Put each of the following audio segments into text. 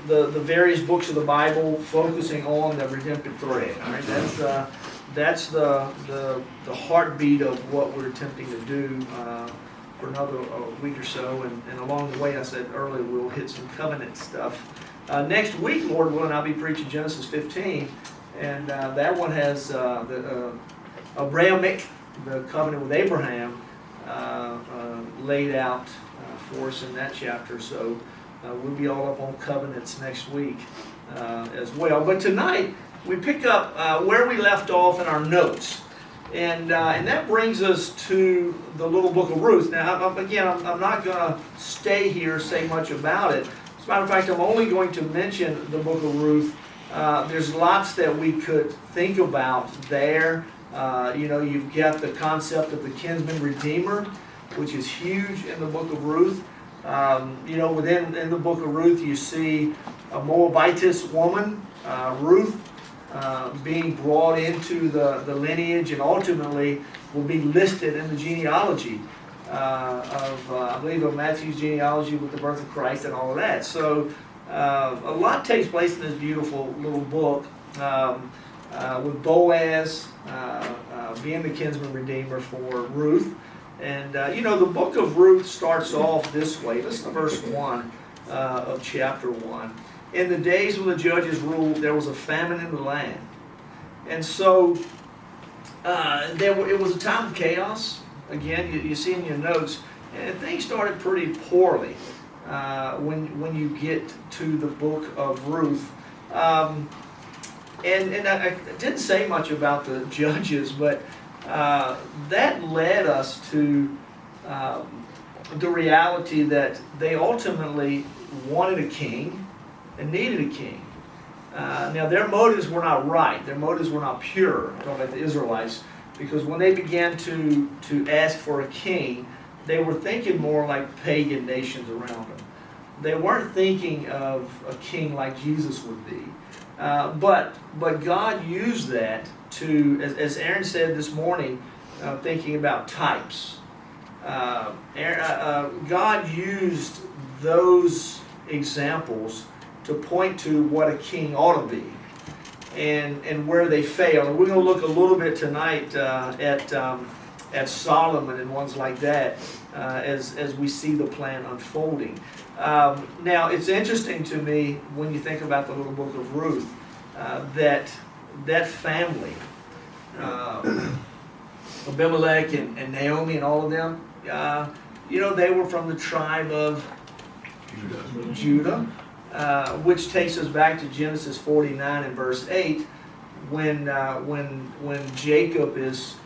the various books of the Bible focusing on the redemptive thread. All right, that's the heartbeat of what we're attempting to do for another week or so. And along the way, I said earlier, we'll hit some covenant stuff. Next week, Lord willing, I'll be preaching Genesis 15, and that one has the Abrahamic, the covenant with Abraham, laid out for us in that chapter. So we'll be all up on covenants next week as well. But tonight, we pick up where we left off in our notes. And that brings us to the little book of Ruth. Now, again, I'm not going to stay here, say much about it. As a matter of fact, I'm only going to mention the book of Ruth. There's lots that we could think about there. You've got the concept of the kinsman redeemer, which is huge in the book of Ruth. In the book of Ruth, you see a Moabitess woman, Ruth, being brought into the lineage, and ultimately will be listed in the genealogy I believe, of Matthew's genealogy with the birth of Christ and all of that. So a lot takes place in this beautiful little book with Boaz being the kinsman redeemer for Ruth. And the book of Ruth starts off this way. Listen to verse 1 of chapter 1. In the days when the judges ruled, there was a famine in the land. And so it was a time of chaos. Again, you see in your notes, and things started pretty poorly when you get to the book of Ruth. And I didn't say much about the judges, but that led us to the reality that they ultimately wanted a king and needed a king. Now, their motives were not right. Their motives were not pure. I'm talking about the Israelites. Because when they began to ask for a king, they were thinking more like pagan nations around them. They weren't thinking of a king like Jesus would be. But God used that to, as Aaron said this morning, thinking about types. God used those examples to point to what a king ought to be and where they failed. And we're going to look a little bit tonight at Solomon and ones like that as we see the plan unfolding. Now, it's interesting to me when you think about the little book of Ruth that family, Abimelech and Naomi and all of them, they were from the tribe of Judah. Which takes us back to Genesis 49 and verse 8, when Jacob is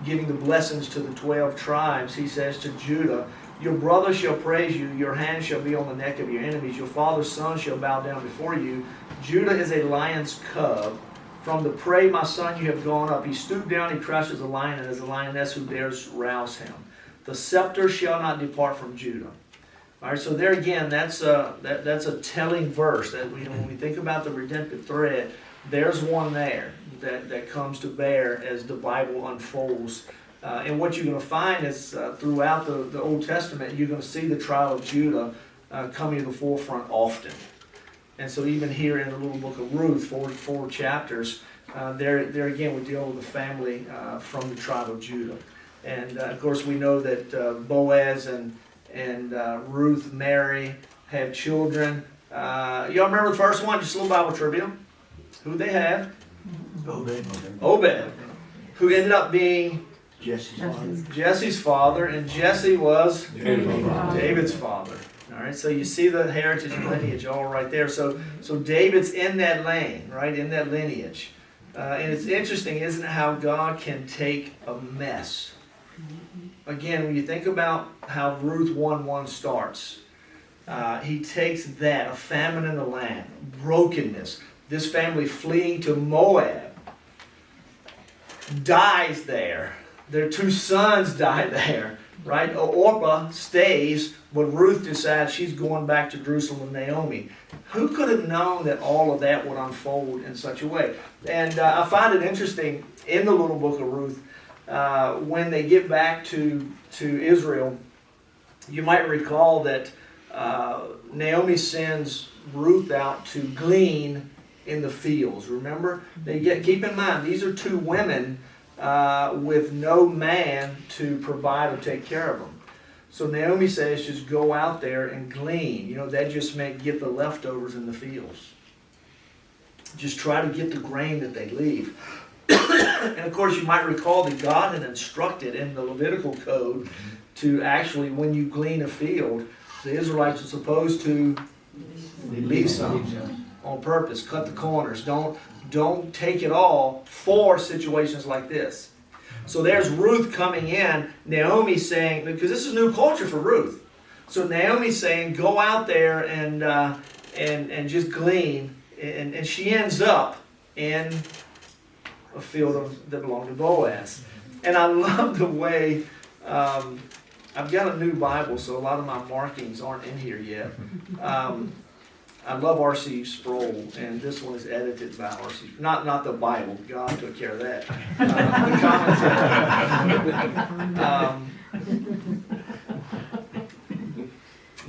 giving the blessings to the 12 tribes. He says to Judah, "Your brother shall praise you, your hand shall be on the neck of your enemies, your father's son shall bow down before you. Judah is a lion's cub. From the prey, my son, you have gone up. He stooped down, he crushes a lion, and as a lioness who dares rouse him. The scepter shall not depart from Judah." All right, so there again, that's a telling verse that when we think about the redemptive thread, there's one there that comes to bear as the Bible unfolds. And what you're going to find is throughout the Old Testament, you're going to see the tribe of Judah coming to the forefront often. And so even here in the little book of Ruth, four chapters, there again we deal with the family from the tribe of Judah. And of course we know that Boaz and Ruth marry, have children. Y'all remember the first one? Just a little Bible trivia. Who they have? Obed. Who ended up being Jesse's father, and Jesse was David's father. All right, so you see the heritage and lineage all right there. So David's in that lane, right, in that lineage. And it's interesting, isn't it, how God can take a mess. Again, when you think about how Ruth 1:1 starts, he takes that, a famine in the land, brokenness, this family fleeing to Moab, dies there. Their two sons die there, right? Orpah stays, but Ruth decides she's going back to Jerusalem with Naomi. Who could have known that all of that would unfold in such a way? And I find it interesting in the little book of Ruth, when they get back to Israel, you might recall that Naomi sends Ruth out to glean in the fields. Remember? Keep in mind, these are two women with no man to provide or take care of them. So Naomi says, just go out there and glean. You know, that just meant get the leftovers in the fields. Just try to get the grain that they leave. And of course, you might recall that God had instructed in the Levitical code to actually, when you glean a field, the Israelites are supposed to leave some on purpose, cut the corners. Don't take it all for situations like this. So there's Ruth coming in, Naomi saying, because this is a new culture for Ruth. So Naomi's saying, go out there and just glean. And she ends up in a field that belonged to Boaz. And I love the way, I've got a new Bible, so a lot of my markings aren't in here yet. I love R.C. Sproul, and this one is edited by R.C. Not the Bible. God took care of that. The commentary.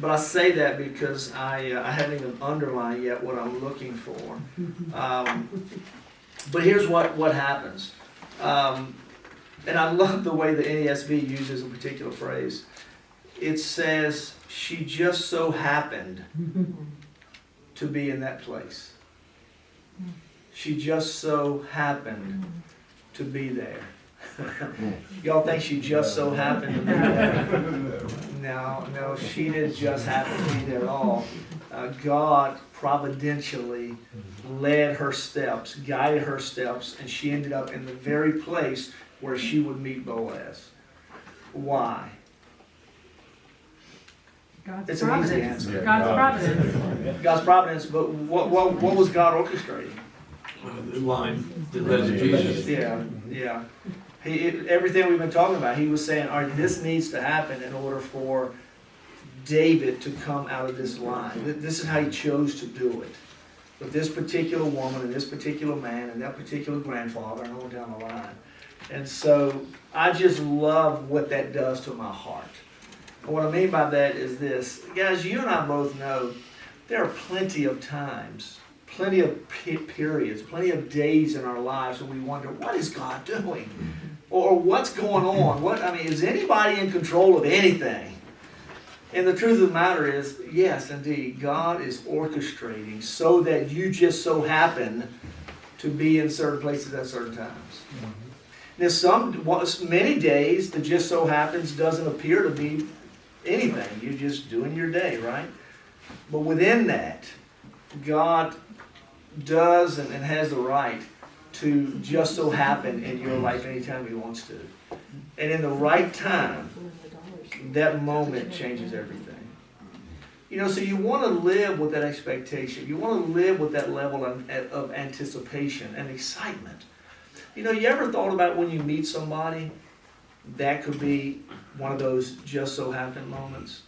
But I say that because I haven't even underlined yet what I'm looking for. But here's what happens. And I love the way the NASB uses a particular phrase. It says, she just so happened to be in that place. She just so happened to be there. Y'all think she just so happened to be there? No, she didn't just happen to be there at all. God providentially led her steps, guided her steps, and she ended up in the very place where she would meet Boaz. Why? God's It's providence. an easy answer. God's providence. God's providence, but what was God orchestrating? The line that led to Jesus. Yeah. Everything we've been talking about, he was saying, all right, this needs to happen in order for David to come out of this line. This is how he chose to do it. With this particular woman and this particular man and that particular grandfather and on down the line. And so I just love what that does to my heart. And what I mean by that is this. Guys, you and I both know there are plenty of times, plenty of periods, plenty of days in our lives when we wonder, what is God doing? Or what's going on? Is anybody in control of anything? And the truth of the matter is, yes, indeed, God is orchestrating so that you just so happen to be in certain places at certain times. There's many days that just so happens doesn't appear to be anything. You're just doing your day, right? But within that, God does and has the right to just so happen in your life anytime he wants to. And in the right time, that moment changes everything. So you want to live with that expectation. You want to live with that level of anticipation and excitement. You ever thought about when you meet somebody, that could be one of those just so happen moments?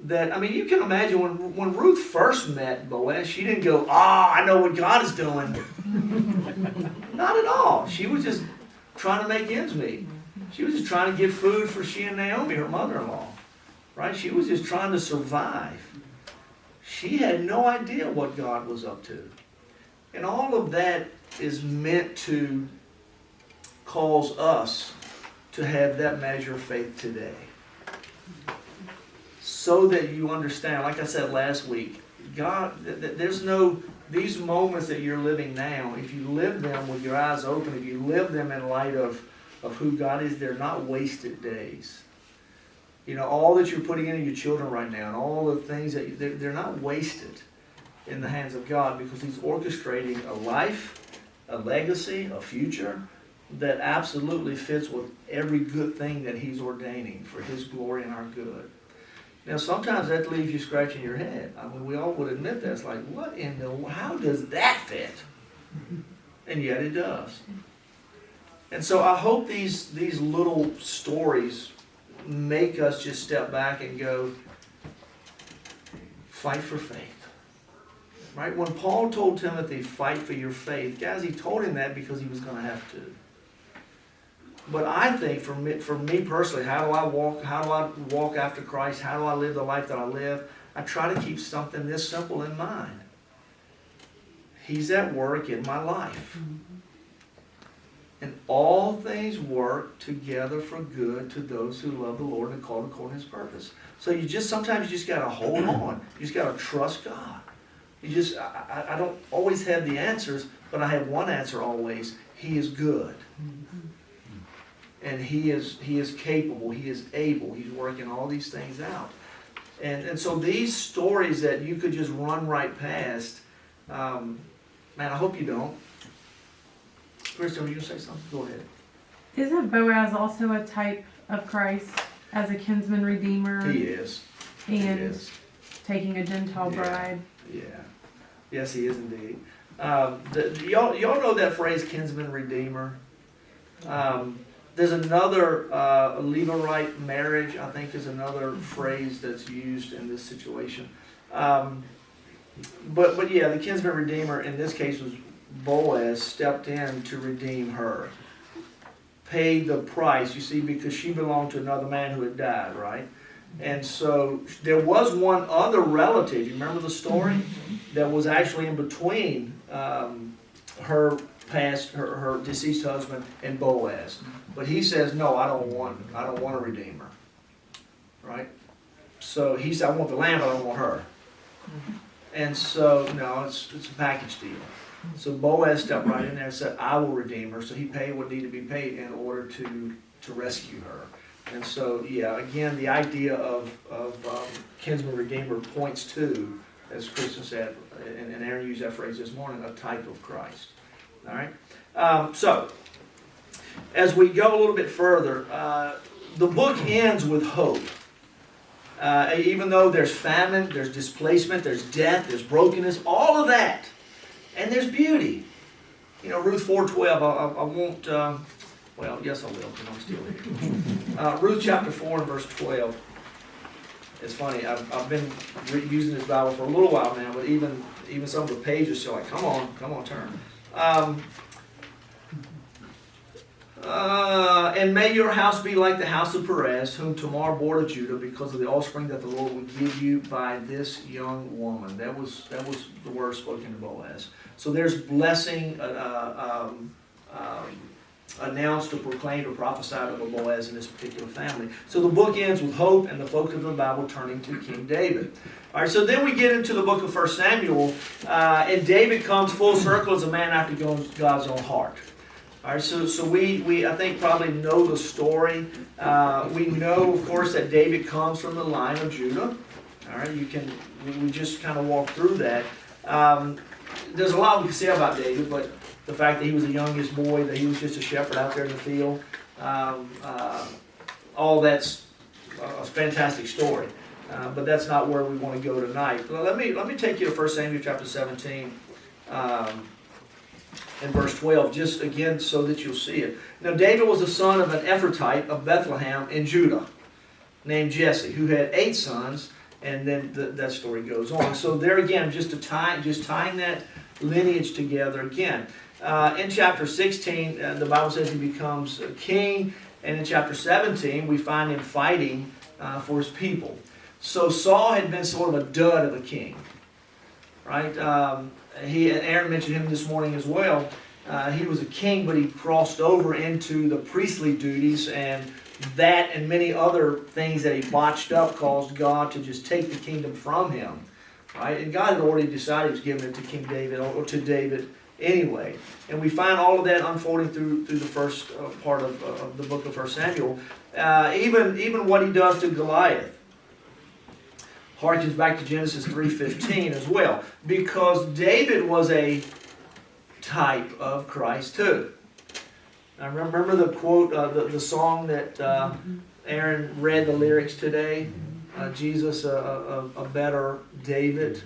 You can imagine when Ruth first met Boaz, she didn't go, I know what God is doing. Not at all. She was just trying to make ends meet. She was just trying to get food for she and Naomi, her mother-in-law. Right? She was just trying to survive. She had no idea what God was up to. And all of that is meant to cause us to have that measure of faith today. So that you understand, like I said last week, God, these moments that you're living now, if you live them with your eyes open, if you live them in light of who God is, they're not wasted days. All that you're putting into your children right now and all the things they're not wasted in the hands of God, because he's orchestrating a life, a legacy, a future that absolutely fits with every good thing that he's ordaining for his glory and our good. Now, sometimes that leaves you scratching your head. We all would admit that. It's like, how does that fit? And yet it does. And so I hope these little stories make us just step back and go, fight for faith. Right? When Paul told Timothy, fight for your faith, guys, he told him that because he was going to have to. But I think for me personally, how do I walk after Christ? How do I live the life that I live? I try to keep something this simple in mind. He's at work in my life. And all things work together for good to those who love the Lord and are called according to His purpose. So sometimes you just got to hold on. You just got to trust God. I don't always have the answers, but I have one answer always. He is good. And He is capable. He is able. He's working all these things out. And so these stories that you could just run right past, man, I hope you don't. Kristen, were you going to say something? Go ahead. Isn't Boaz also a type of Christ as a kinsman redeemer? He is. And he is. Taking a Gentile bride? Yeah. Yes, he is indeed. Y'all know that phrase, kinsman redeemer? There's another, Levirate marriage, I think, is another phrase that's used in this situation. But yeah, the kinsman redeemer in this case was Boaz stepped in to redeem her. Paid the price, you see, because she belonged to another man who had died, right? And so there was one other relative, you remember the story? That was actually in between her deceased husband and Boaz. But he says, no, I don't want a redeemer. Right? So he said, I want the lamb, but I don't want her. And so, no, it's a package deal. So Boaz stepped right in there and said, I will redeem her. So he paid what needed to be paid in order to rescue her. And so, yeah, again, the idea of kinsman redeemer points to, as Kristen said, and Aaron used that phrase this morning, a type of Christ. All right? So, as we go a little bit further, the book ends with hope. Even though there's famine, there's displacement, there's death, there's brokenness, all of that. And there's beauty. You know, Ruth 4:12, I won't, well, yes I will, because I'm still here. Ruth chapter 4 and verse 12. It's funny, I've been using this Bible for a little while now, but even some of the pages are like, come on, turn. And may your house be like the house of Perez, whom Tamar bore to Judah, because of the offspring that the Lord would give you by this young woman. That was the word spoken to Boaz. So there's blessing announced or proclaimed or prophesied over Boaz in this particular family. So the book ends with hope and the focus of the Bible turning to King David. All right, so then we get into the book of 1 Samuel, and David comes full circle as a man after God's own heart. All right, so we I think probably know the story. We know, of course, that David comes from the line of Judah. All right, we just kind of walk through that. There's a lot we can say about David, but the fact that he was the youngest boy, that he was just a shepherd out there in the field, all that's a fantastic story. But that's not where we want to go tonight. Well, let me take you to 1 Samuel chapter 17. In verse 12, just again so that you'll see it. Now David was the son of an Ephrathite of Bethlehem in Judah, named Jesse, who had 8 sons, and then that story goes on. So there again, just tying that lineage together again. In chapter 16, the Bible says he becomes a king, and in chapter 17, we find him fighting for his people. So Saul had been sort of a dud of a king, right? Aaron mentioned him this morning as well. He was a king, but he crossed over into the priestly duties, and that and many other things that he botched up caused God to just take the kingdom from him. Right? And God had already decided he was giving it to King David, or to David anyway. And we find all of that unfolding through the first part of the book of 1 Samuel. Even what he does to Goliath harkens back to Genesis 3:15 as well, because David was a type of Christ too. Now remember the quote, the song that Aaron read the lyrics today, Jesus, a better David.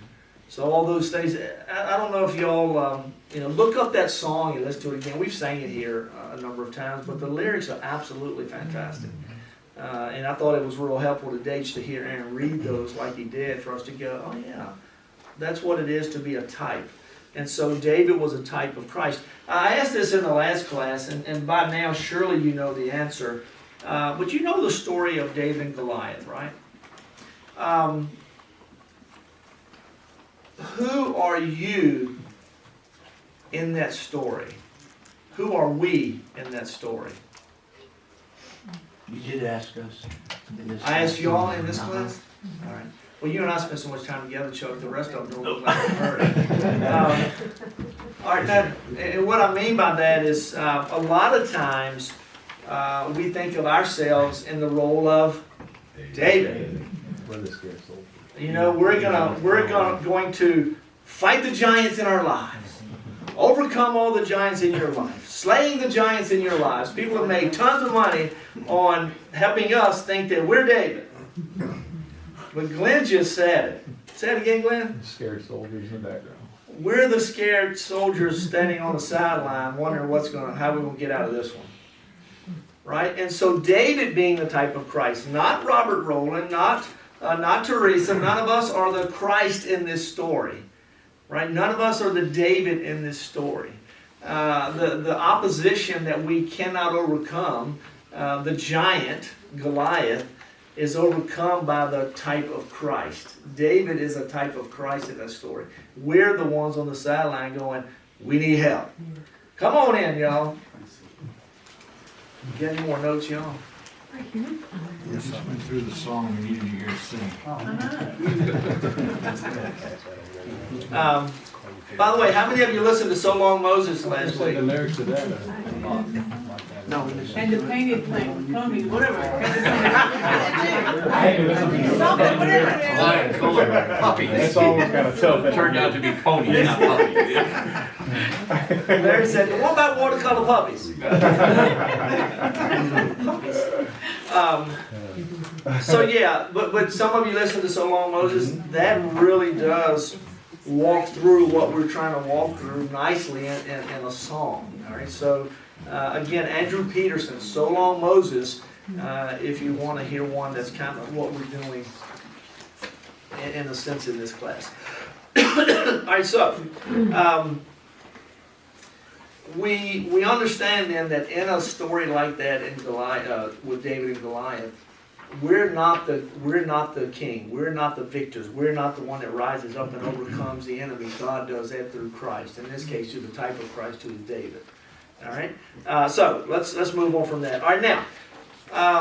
So all those things. I don't know if y'all look up that song and listen to it again. We've sang it here a number of times, but the lyrics are absolutely fantastic. And I thought it was real helpful today just to hear Aaron read those like he did, for us to go, oh yeah, that's what it is to be a type. And so David was a type of Christ. I asked this in the last class, and by now surely you know the answer. But you know the story of David and Goliath, right? Who are you in that story? Who are we in that story? You did ask us. I asked you all in this class? All right. Well, you and I spent so much time together, Chuck, the rest of them don't look like they heard it. All right, now, and what I mean by that is a lot of times we think of ourselves in the role of David. You know, we're going to fight the giants in our lives, overcome all the giants in your life, slaying the giants in your lives. People have made tons of money on helping us think that we're David. But Glenn just said it. Say it again, Glenn. Scared soldiers in the background. We're the scared soldiers standing on the sideline wondering how we're going to get out of this one. Right? And so David being the type of Christ, not Robert Rowland, not Teresa, none of us are the Christ in this story. Right? None of us are the David in this story. The opposition that we cannot overcome, the giant, Goliath, is overcome by the type of Christ. David is a type of Christ in that story. We're the ones on the sideline going, we need help. Come on in, y'all. Get any more notes, y'all? We just went through the song we needed you guys to sing. By the way, how many of you listened to So Long Moses last The week? lyrics to that. No, we listened. And the painted plant, pony, whatever. Lion, color, puppies. That's always kind of tough. It turned out to be ponies, not puppies. Larry said, what about watercolor puppies? So yeah, but some of you listen to So Long Moses, that really does walk through what we're trying to walk through nicely in a song. All right, so again, Andrew Peterson, So Long Moses, if you want to hear one, that's kind of what we're doing in a sense in this class. All right, so we understand then that in a story like that in Goliath, with David and Goliath, we're not the king. We're not the victors. We're not the one that rises up and overcomes the enemy. God does that through Christ. In this case, through the type of Christ who is David. All right. So let's move on from that. All right, now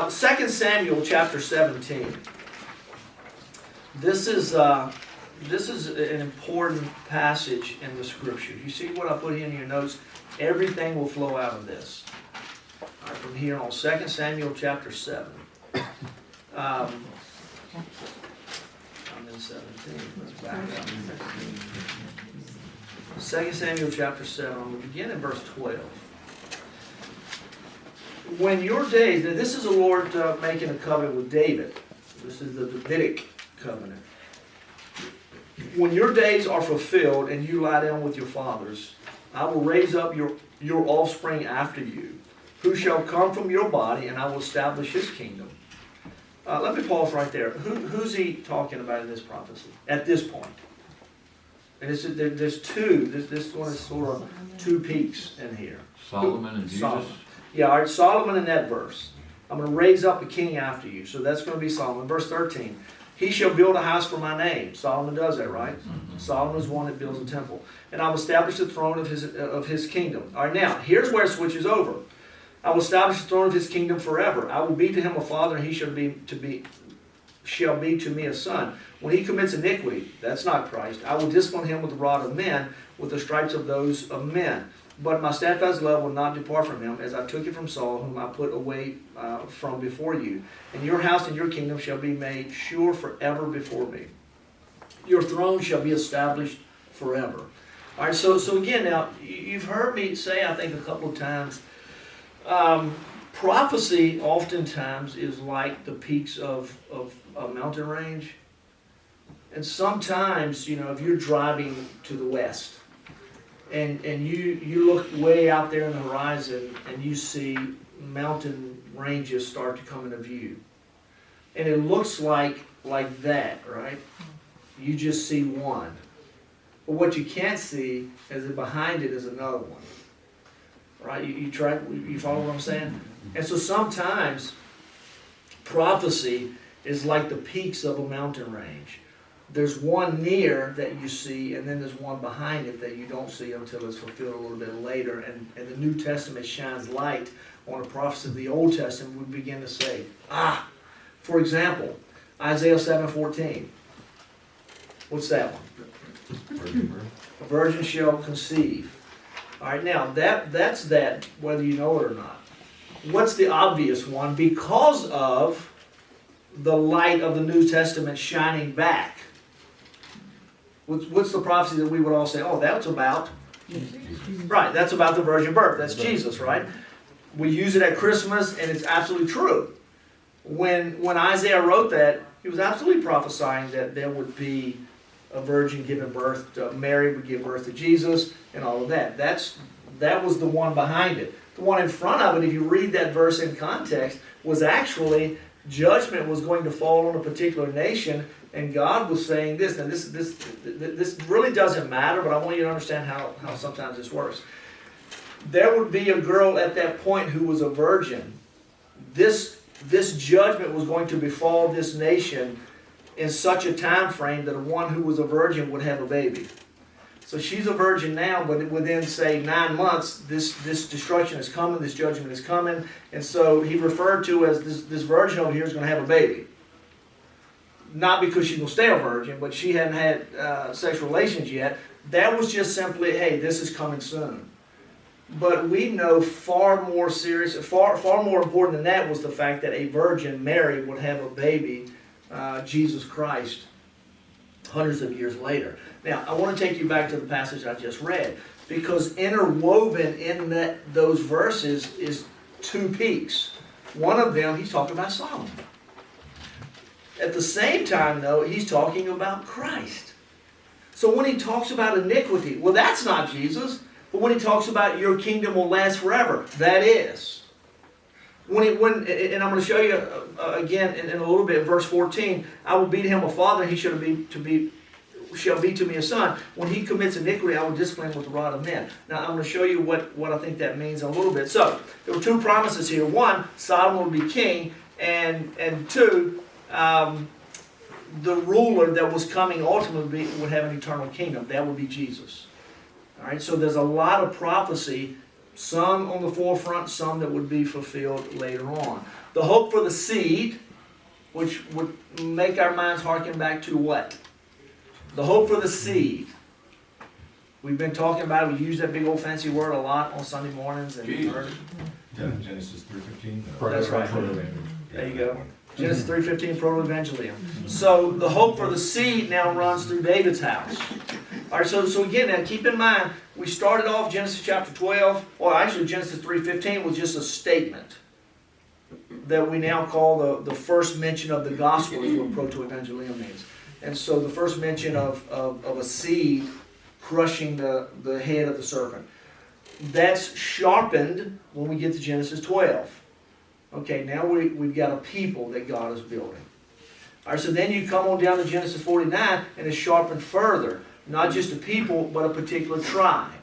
2 Samuel chapter 17. This is an important passage in the Scriptures. You see what I put in your notes? Everything will flow out of this. All right, from here on 2 Samuel chapter 7. I'm in 17. Let's back up. 2 Samuel chapter 7. I'm going to begin in verse 12. When your days, now this is the Lord making a covenant with David. This is the Davidic covenant. When your days are fulfilled and you lie down with your fathers, I will raise up your offspring after you, who shall come from your body, and I will establish his kingdom. Let me pause right there. Who's he talking about in this prophecy at this point? And there's two. This one is sort of two peaks in here. Solomon and Jesus. Solomon. Yeah, all right, Solomon in that verse. I'm going to raise up a king after you. So that's going to be Solomon. Verse 13. He shall build a house for my name. Solomon does that, right? Mm-hmm. Solomon is one that builds a temple. And I will establish the throne of his kingdom. All right, now, here's where it switches over. I will establish the throne of his kingdom forever. I will be to him a father, and he shall be to me a son. When he commits iniquity, that's not Christ, I will discipline him with the rod of men, with the stripes of those of men. But my steadfast love will not depart from him, as I took it from Saul, whom I put away from before you. And your house and your kingdom shall be made sure forever before me. Your throne shall be established forever. All right, so again, now, you've heard me say, I think, a couple of times, prophecy oftentimes is like the peaks of a mountain range. And sometimes, if you're driving to the west, and you look way out there in the horizon and you see mountain ranges start to come into view. And it looks like that, right? You just see one. But what you can't see is that behind it is another one. Right? You follow what I'm saying? And so sometimes prophecy is like the peaks of a mountain range. There's one near that you see, and then there's one behind it that you don't see until it's fulfilled a little bit later. And the New Testament shines light on a prophecy of the Old Testament. We begin to say, for example, Isaiah 7:14. What's that one? A virgin shall conceive. All right, now that's that, whether you know it or not. What's the obvious one? Because of the light of the New Testament shining back. What's the prophecy that we would all say, oh, that's about? Right, that's about the virgin birth. That's Jesus, right? We use it at Christmas, and it's absolutely true. When Isaiah wrote that, he was absolutely prophesying that there would be a virgin giving birth, Mary would give birth to Jesus, and all of that. That was the one behind it. The one in front of it, if you read that verse in context, was actually judgment was going to fall on a particular nation, and God was saying this. Now this really doesn't matter, but I want you to understand how sometimes this works. There would be a girl at that point who was a virgin. This judgment was going to befall this nation in such a time frame that one who was a virgin would have a baby. So she's a virgin now, but within, say, 9 months, this destruction is coming, this judgment is coming. And so he referred to as this virgin over here is going to have a baby. Not because she's going to stay a virgin, but she hadn't had sexual relations yet. That was just simply, hey, this is coming soon. But we know far more serious, far more important than that was the fact that a virgin, Mary, would have a baby, Jesus Christ, hundreds of years later. Now, I want to take you back to the passage I just read, because interwoven in those verses is two peaks. One of them, he's talking about Solomon. At the same time, though, he's talking about Christ. So when he talks about iniquity, well, that's not Jesus. But when he talks about your kingdom will last forever, that is. And I'm going to show you again in a little bit, verse 14. I will be to him a father, he shall be to me a son. When he commits iniquity, I will discipline him with the rod of men. Now I'm going to show you what I think that means in a little bit. So there were two promises here. One, Solomon would be king, and two, the ruler that was coming ultimately would have an eternal kingdom. That would be Jesus. All right, so there's a lot of prophecy, some on the forefront, some that would be fulfilled later on. The hope for the seed, which would make our minds harken back to what? The hope for the seed. We've been talking about it. We use that big old fancy word a lot on Sunday mornings. And Genesis 3:15. That's right. There you go. Genesis 3:15, proto-evangelium. So the hope for the seed now runs through David's house. All right, so again, now keep in mind, we started off Genesis chapter 12, or actually Genesis 3:15 was just a statement that we now call the first mention of the gospel is what proto-evangelium means. And so the first mention of a seed crushing the head of the serpent. That's sharpened when we get to Genesis 12. Okay, now we've got a people that God is building. All right, so then you come on down to Genesis 49, and it's sharpened further. Not just a people, but a particular tribe,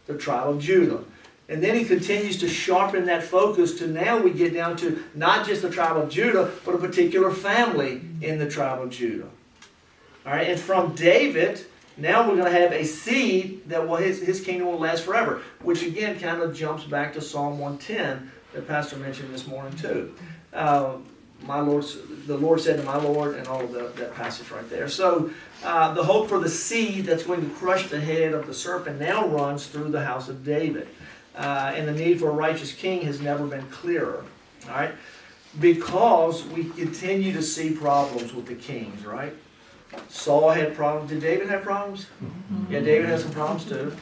the tribe of Judah. And then he continues to sharpen that focus to now we get down to not just the tribe of Judah, but a particular family in the tribe of Judah. All right, and from David, now we're going to have a seed that will his kingdom will last forever, which again kind of jumps back to Psalm 110 that Pastor mentioned this morning too. The Lord said to my Lord, and all of that passage right there. So the hope for the seed that's going to crush the head of the serpent now runs through the house of David. And the need for a righteous king has never been clearer. All right? Because we continue to see problems with the kings, right? Saul had problems. Did David have problems? Yeah, David had some problems too.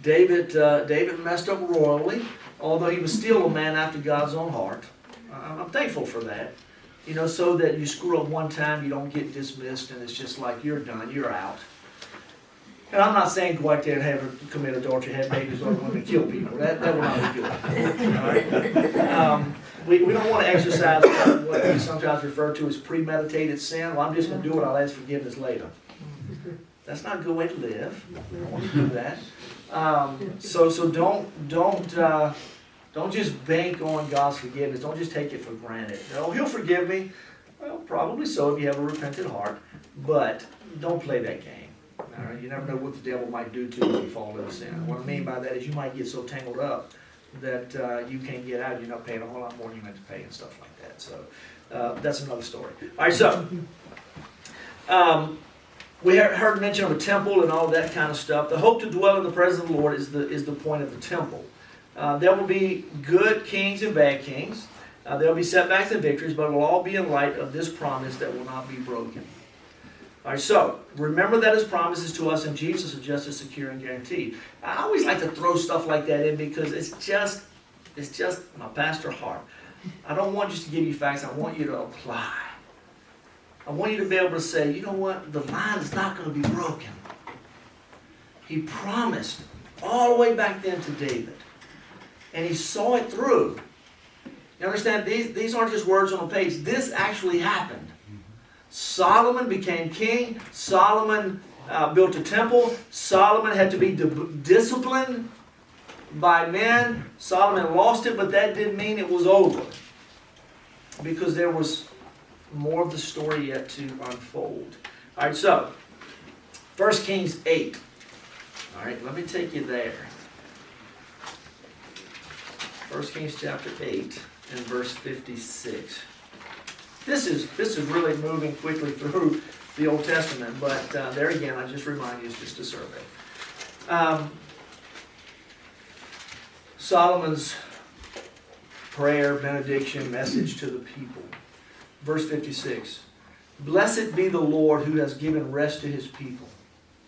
David messed up royally, although he was still a man after God's own heart. I'm thankful for that. You know, so that you screw up one time, you don't get dismissed, and it's just like, you're done, you're out. And I'm not saying go out there and commit adultery, have babies, or women, kill people. That will not be good. All right? We don't want to exercise what we sometimes refer to as premeditated sin. Well, I'm just going to do it, I'll ask forgiveness later. That's not a good way to live. We don't want to do that. So don't just bank on God's forgiveness. Don't just take it for granted. Oh, He'll forgive me. Well, probably so if you have a repentant heart. But don't play that game. All right? You never know what the devil might do to you if you fall into sin. What I mean by that is you might get so tangled up that you can't get out. You're not paying a whole lot more than you meant to pay and stuff like that. So that's another story. All right, so we heard mention of a temple and all that kind of stuff. The hope to dwell in the presence of the Lord is the point of the temple. There will be good kings and bad kings. There will be setbacks and victories, but it will all be in light of this promise that will not be broken. All right, so remember that His promises to us in Jesus are just as secure and guaranteed. I always like to throw stuff like that in because it's just my pastor heart. I don't want just to give you facts. I want you to apply. I want you to be able to say, you know what? The line is not going to be broken. He promised all the way back then to David. And He saw it through. You understand? These aren't just words on a page. This actually happened. Solomon became king. Solomon built a temple. Solomon had to be disciplined by men. Solomon lost it, but that didn't mean it was over. Because there was more of the story yet to unfold. All right, so 1 Kings 8. All right, let me take you there. 1 Kings chapter 8 and verse 56. This is really moving quickly through the Old Testament, but there again, I just remind you, it's just a survey. Solomon's prayer, benediction, message to the people. Verse 56. Blessed be the Lord who has given rest to His people,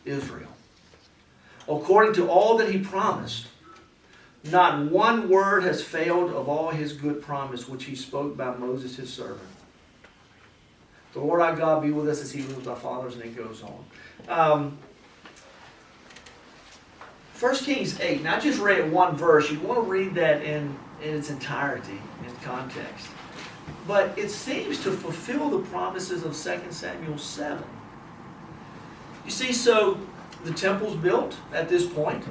Israel. According to all that He promised, not one word has failed of all His good promise which He spoke by Moses His servant. The Lord our God be with us as He was with our fathers, and it goes on. 1 Kings 8. Now I just read one verse. You want to read that in its entirety, in context. But it seems to fulfill the promises of 2 Samuel 7. You see, so the temple's built at this point.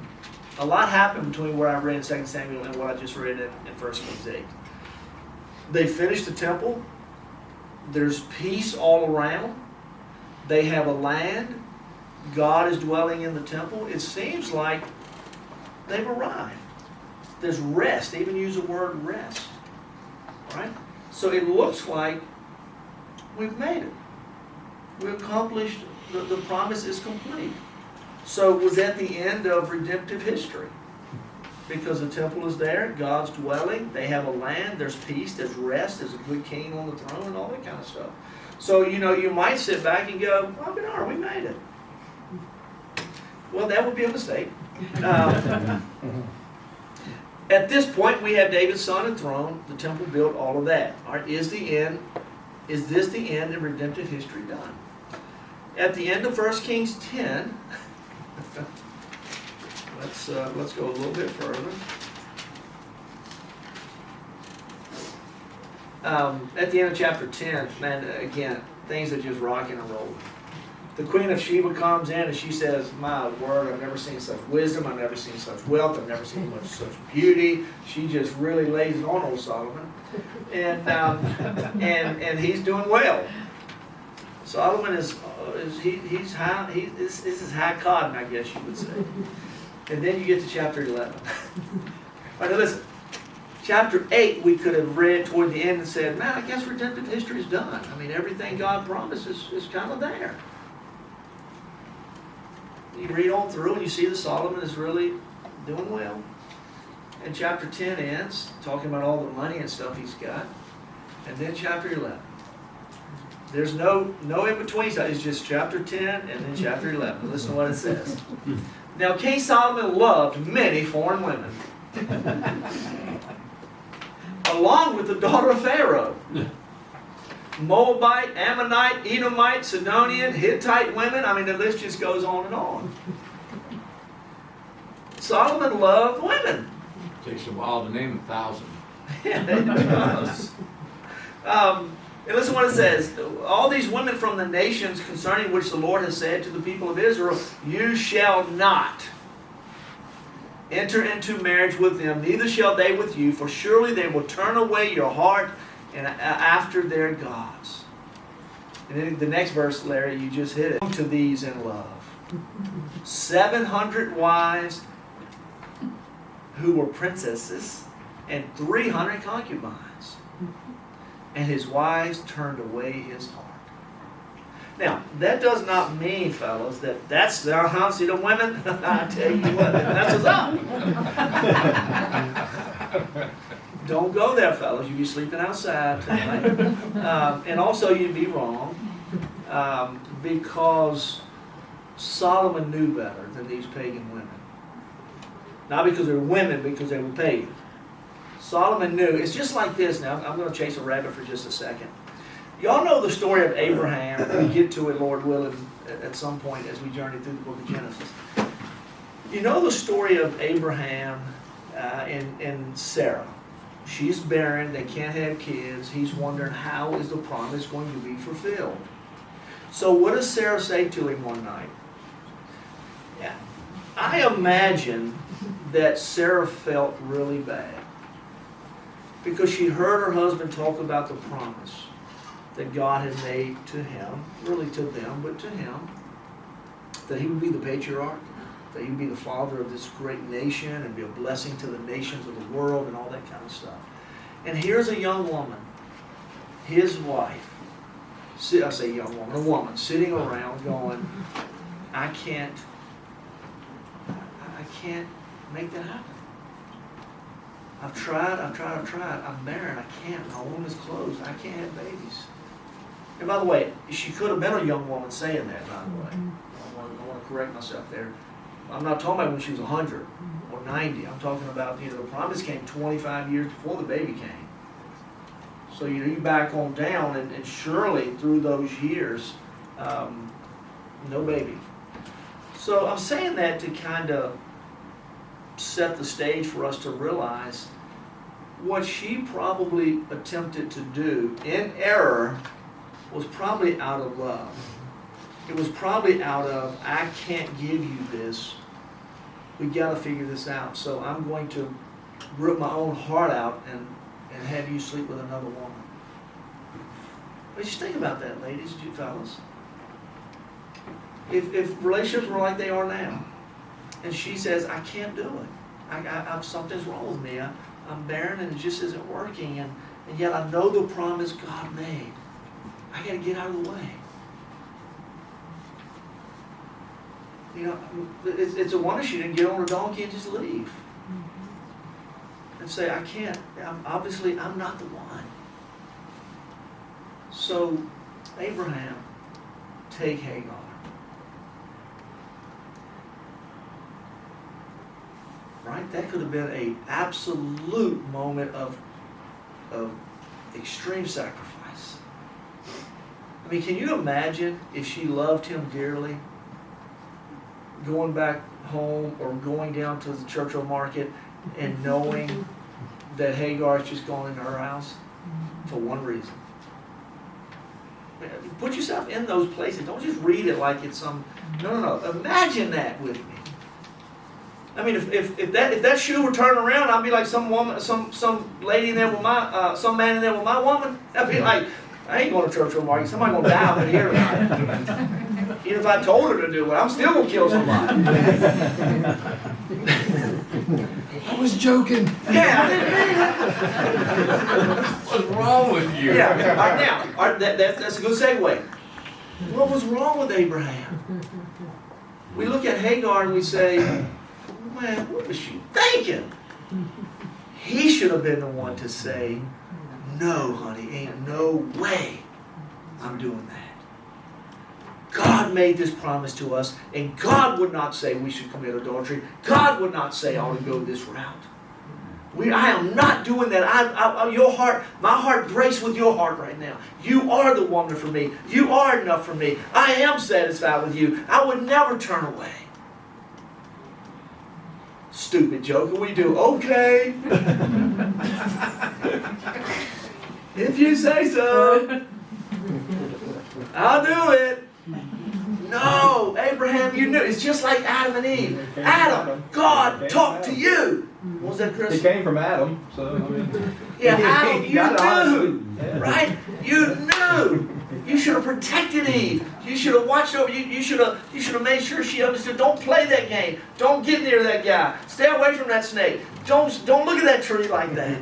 A lot happened between what I read in 2 Samuel and what I just read in 1 Kings 8. They finished the temple. There's peace all around. They have a land. God is dwelling in the temple. It seems like they've arrived. There's rest. They even use the word rest. Right? So it looks like we've made it. We accomplished, the promise is complete. So it was at the end of redemptive history. Because the temple is there, God's dwelling, they have a land, there's peace, there's rest, there's a good king on the throne and all that kind of stuff. So, you might sit back and go, well, Bernard, we made it. Well, that would be a mistake. At this point, we have David's son and throne, the temple built, all of that. All right, is this the end of redemptive history done? At the end of 1 Kings 10, let's go a little bit further. At the end of chapter 10, man, again, things are just rocking and rolling. The Queen of Sheba comes in and she says, my word, I've never seen such wisdom, I've never seen such wealth, I've never seen such beauty. She just really lays it on old Solomon. And he's doing well. Solomon is high, this is high cotton, I guess you would say. And then you get to chapter 11. All right, now listen. Chapter 8 we could have read toward the end and said, man, I guess redemptive history is done. I mean, everything God promised is kind of there. You read on through and you see that Solomon is really doing well. And chapter 10 ends, talking about all the money and stuff he's got. And then chapter 11. There's no in between. It's just chapter 10 and then chapter 11. Listen to what it says. Now King Solomon loved many foreign women, along with the daughter of Pharaoh. Moabite, Ammonite, Edomite, Sidonian, Hittite women. I mean, the list just goes on and on. Solomon loved women. Takes a while to name 1,000. Yeah, it does. And listen what it says. All these women from the nations concerning which the Lord has said to the people of Israel, you shall not enter into marriage with them, neither shall they with you, for surely they will turn away your heart and after their gods. And then the next verse, Larry, you just hit it. To these in love. 700 wives who were princesses and 300 concubines. And his wives turned away his heart. Now, that does not mean, fellas, that that's the house of the women. I tell you what, that's what's up. Don't go there, fellas. You'll be sleeping outside tonight. And also, you'd be wrong because Solomon knew better than these pagan women. Not because they were women, because they were pagan. Solomon knew. It's just like this now. I'm going to chase a rabbit for just a second. Y'all know the story of Abraham. We get to it, Lord willing, at some point as we journey through the book of Genesis. You know the story of Abraham and Sarah. She's barren. They can't have kids. He's wondering how is the promise going to be fulfilled. So what does Sarah say to him one night? Yeah, I imagine that Sarah felt really bad because she heard her husband talk about the promise that God had made to him, really to them, but to him, that he would be the patriarch, that he would be the father of this great nation and be a blessing to the nations of the world and all that kind of stuff. And here's a young woman, his wife, I say young woman, a woman sitting around going, I can't make that happen. I've tried. I'm barren. I can't. My womb is closed. I can't have babies. And by the way, she could have been a young woman saying that, by the way. I want to correct myself there. I'm not talking about when she was 100 or 90. I'm talking about, the promise came 25 years before the baby came. So, you back on down, and surely through those years, no baby. So I'm saying that to kind of set the stage for us to realize what she probably attempted to do in error was probably out of love. It was probably out of, I can't give you this. We got to figure this out. So I'm going to rip my own heart out and have you sleep with another woman. But just think about that, ladies, you fellas. If relationships were like they are now, and she says, I can't do it. Something's wrong with me. I'm barren and it just isn't working. And yet I know the promise God made. I got to get out of the way. It's a wonder she didn't get on a donkey and just leave. And say, I can't. I'm not the one. So, Abraham, take Hagar. Right? That could have been an absolute moment of extreme sacrifice. I mean, can you imagine if she loved him dearly, going back home or going down to the Churchill Market and knowing that Hagar's just going into her house for one reason? Put yourself in those places. Don't just read it like it's some... No. Imagine that with me. I mean, if that shoe were turned around, I'd be like some woman, some lady in there with my, some man in there with my woman. I'd be like, I ain't going to Churchill Market. Somebody gonna die up in here tonight. Even if I told her to do it, I'm still gonna kill somebody. I was joking. Yeah, I didn't mean it. What's wrong with you? Yeah. All right, now, that's a good segue. What was wrong with Abraham? We look at Hagar and we say, man, what was she thinking? He should have been the one to say, no, honey, ain't no way I'm doing that. God made this promise to us, and God would not say we should commit adultery. God would not say I ought to go this route. I am not doing that. Your heart, my heart breaks with your heart right now. You are the woman for me. You are enough for me. I am satisfied with you. I would never turn away. Stupid joke, and we do, okay. If you say so. I'll do it. No, Abraham, you knew. It's just like Adam and Eve. Adam, God talked to you. What was that, It Chris? came from Adam, so I mean. Yeah, Adam, you Got it honestly. knew. Yeah. Right? You knew. You should have protected Eve. You should have watched over. You should have made sure she understood. Don't play that game. Don't get near that guy. Stay away from that snake. Don't look at that tree like that.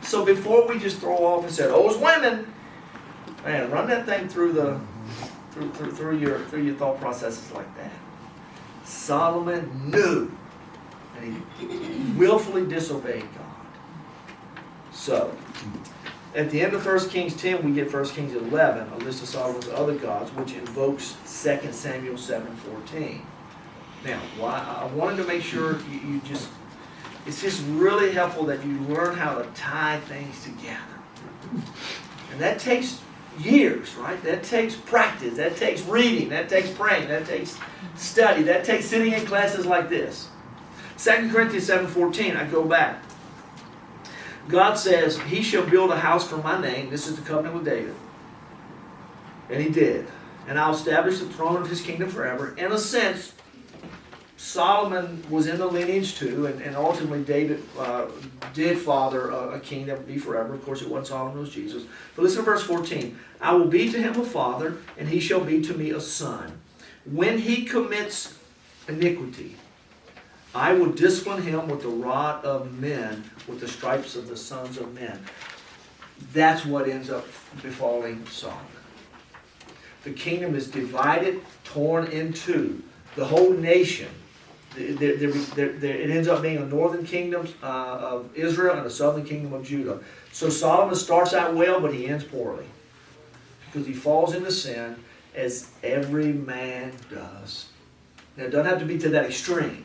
So before we just throw off and say, "Oh, it's women," man, run that thing through your thought processes like that. Solomon knew, and he willfully disobeyed God. So, at the end of 1 Kings 10, we get 1 Kings 11, a list of Solomon's other gods, which invokes 2 Samuel 7:14. Now, I wanted to make sure you just, it's just really helpful that you learn how to tie things together. And that takes years, right? That takes practice, that takes reading, that takes praying, that takes study, that takes sitting in classes like this. 2 Corinthians 7:14, I go back. God says, He shall build a house for my name. This is the covenant with David. And He did. And I'll establish the throne of His kingdom forever. In a sense, Solomon was in the lineage too, and ultimately David did father a king that would be forever. Of course, it wasn't Solomon, it was Jesus. But listen to verse 14. I will be to him a father, and he shall be to me a son. When he commits iniquity, I will discipline him with the rod of men, with the stripes of the sons of men. That's what ends up befalling Solomon. The kingdom is divided, torn in two. The whole nation, it ends up being a northern kingdom of Israel and a southern kingdom of Judah. So Solomon starts out well, but he ends poorly. Because he falls into sin, as every man does. Now, it doesn't have to be to that extreme.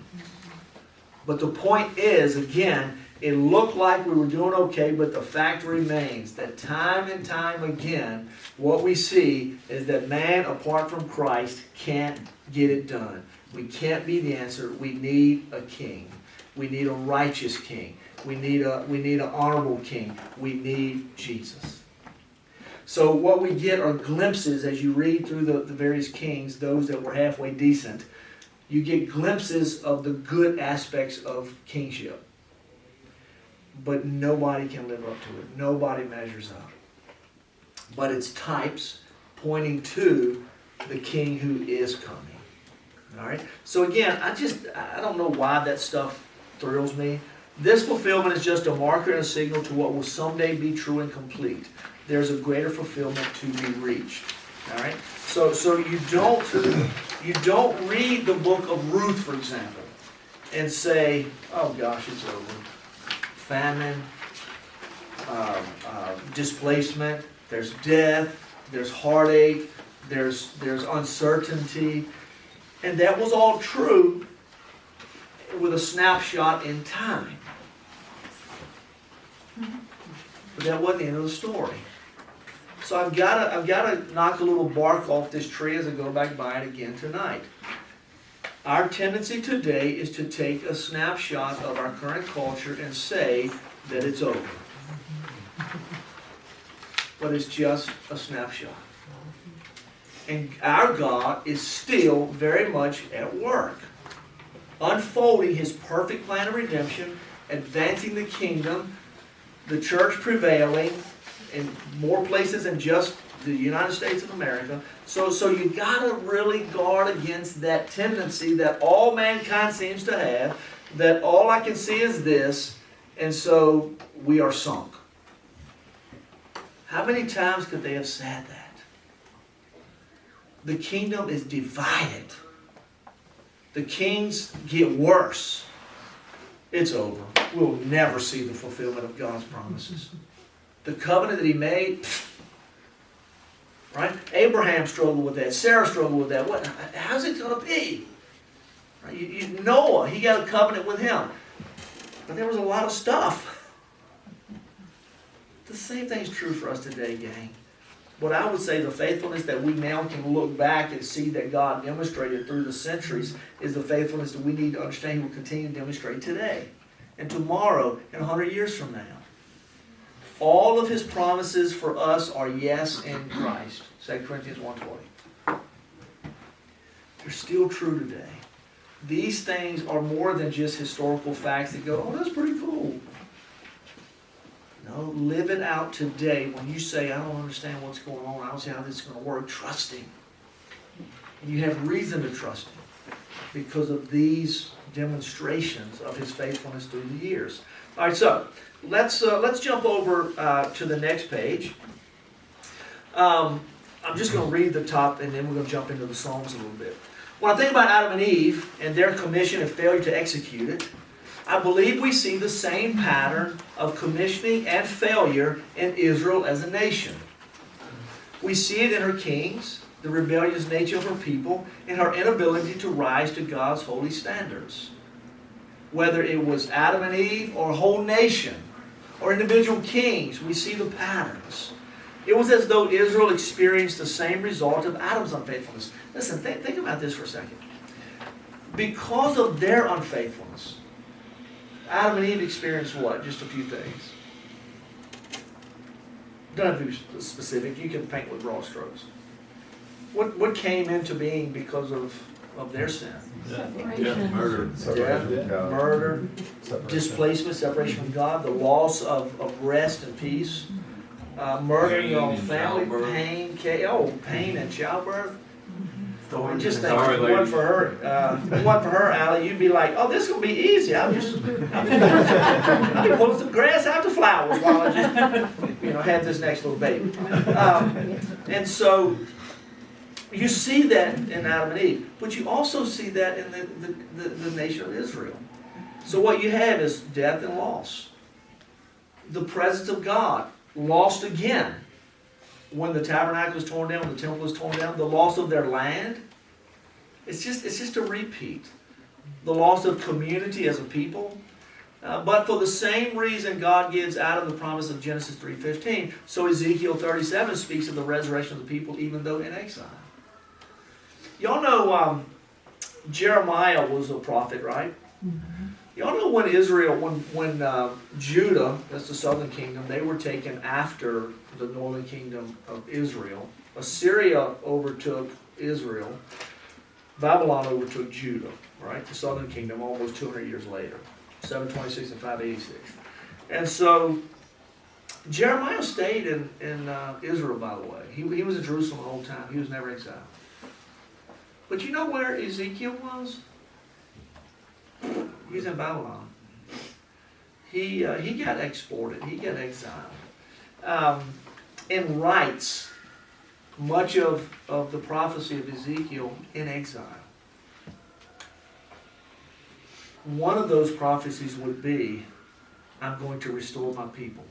But the point is, again, it looked like we were doing okay, but the fact remains that time and time again, what we see is that man, apart from Christ, can't get it done. We can't be the answer. We need a king. We need a righteous king. We need an honorable king. We need Jesus. So what we get are glimpses as you read through the various kings, those that were halfway decent. You get glimpses of the good aspects of kingship. But nobody can live up to it. Nobody measures up. But it's types pointing to the king who is coming. All right? So again, I don't know why that stuff thrills me. This fulfillment is just a marker and a signal to what will someday be true and complete. There's a greater fulfillment to be reached. All right? So you don't read the book of Ruth, for example, and say, oh gosh, it's over. Famine, displacement, there's death, there's heartache, there's uncertainty. And that was all true with a snapshot in time. But that wasn't the end of the story. So I've got to knock a little bark off this tree as I go back by it again tonight. Our tendency today is to take a snapshot of our current culture and say that it's over. But it's just a snapshot. And our God is still very much at work, unfolding His perfect plan of redemption, advancing the kingdom, the church prevailing in more places than just the United States of America. So you got to really guard against that tendency that all mankind seems to have, that all I can see is this, and so we are sunk. How many times could they have said that? The kingdom is divided. The kings get worse. It's over. We'll never see the fulfillment of God's promises. The covenant that He made, right? Abraham struggled with that. Sarah struggled with that. How's it going to be? Right? Noah, he got a covenant with him. But there was a lot of stuff. The same thing's true for us today, gang. What I would say, the faithfulness that we now can look back and see that God demonstrated through the centuries is the faithfulness that we need to understand He will continue to demonstrate today and tomorrow and 100 years from now. All of his promises for us are yes in Christ. 2 Corinthians 1:20. They're still true today. These things are more than just historical facts that go, oh, that's pretty cool. No, live it out today. When you say, I don't understand what's going on, I don't see how this is going to work, trust him. And you have reason to trust him because of these demonstrations of his faithfulness through the years. All right, so let's jump over to the next page. I'm just going to read the top, and then we're going to jump into the Psalms a little bit. When I think about Adam and Eve and their commission and failure to execute it, I believe we see the same pattern of commissioning and failure in Israel as a nation. We see it in her kings, the rebellious nature of her people, and her inability to rise to God's holy standards. Whether it was Adam and Eve or a whole nation or individual kings, we see the patterns. It was as though Israel experienced the same result of Adam's unfaithfulness. Listen, think about this for a second. Because of their unfaithfulness, Adam and Eve experienced what? Just a few things. Don't have to be specific. You can paint with broad strokes. What came into being because of their sin? Separation. Murder. Death, murder, displacement, separation from God, the loss of rest and peace, murdering your own family, pain and childbirth. Just think, if it wasn't for her, Allie, you'd be like, oh, this is going to be easy. I'll be pulling some grass out the flowers while I just, have this next little baby. And so, you see that in Adam and Eve, but you also see that in the nation of Israel. So what you have is death and loss. The presence of God, lost again. When the tabernacle was torn down, when the temple was torn down, the loss of their land, it's just a repeat. The loss of community as a people. But for the same reason God gives Adam the promise of Genesis 3:15, so Ezekiel 37 speaks of the resurrection of the people even though in exile. Y'all know Jeremiah was a prophet, right? Mm-hmm. Y'all know when Israel, when Judah, that's the southern kingdom, they were taken after the northern kingdom of Israel. Assyria overtook Israel. Babylon overtook Judah, right? The southern kingdom almost 200 years later, 726 and 586. And so Jeremiah stayed in Israel, by the way. He was in Jerusalem the whole time. He was never exiled. But you know where Ezekiel was? He was in Babylon. He got exported. He got exiled. And writes much of the prophecy of Ezekiel in exile. One of those prophecies would be, I'm going to restore my people.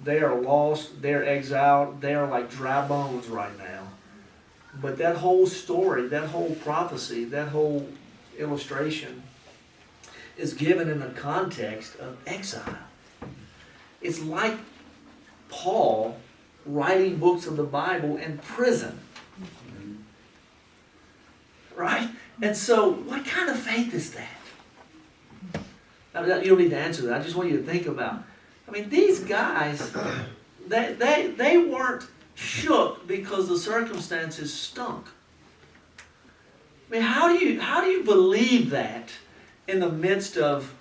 They are lost. They're exiled. They are like dry bones right now. But that whole story, that whole prophecy, that whole illustration is given in the context of exile. It's like Paul writing books of the Bible in prison. Right? And so, what kind of faith is that? Now, you don't need to answer that. I just want you to think about. I mean, these guys, they weren't shook because the circumstances stunk. I mean, how do you believe that in the midst of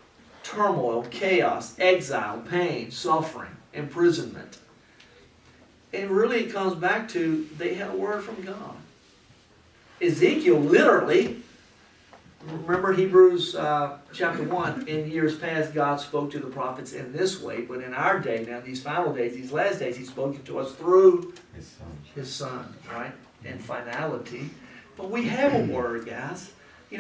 turmoil, chaos, exile, pain, suffering, imprisonment? And really it comes back to they had a word from God. Ezekiel literally, remember Hebrews chapter 1, in years past God spoke to the prophets in this way, but in our day now, these final days, these last days, He's spoken to us through His Son, right? In finality. But we have a word, guys.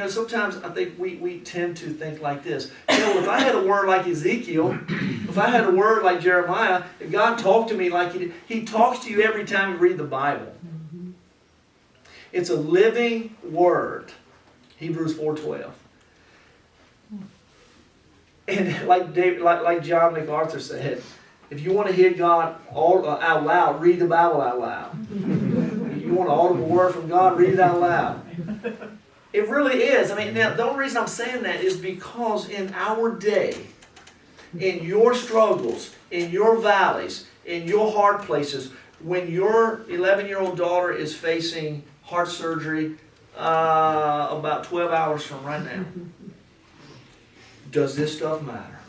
Sometimes I think we tend to think like this. If I had a word like Ezekiel, if I had a word like Jeremiah, if God talked to me like He did, He talks to you every time you read the Bible. It's a living word. Hebrews 4:12. And like John MacArthur said, if you want to hear God out loud, read the Bible out loud. If you want an audible word from God, read it out loud. It really is. I mean, now, the only reason I'm saying that is because in our day, In your struggles, in your valleys, in your hard places, when your 11-year-old daughter is facing heart surgery about 12 hours from right now, does this stuff matter?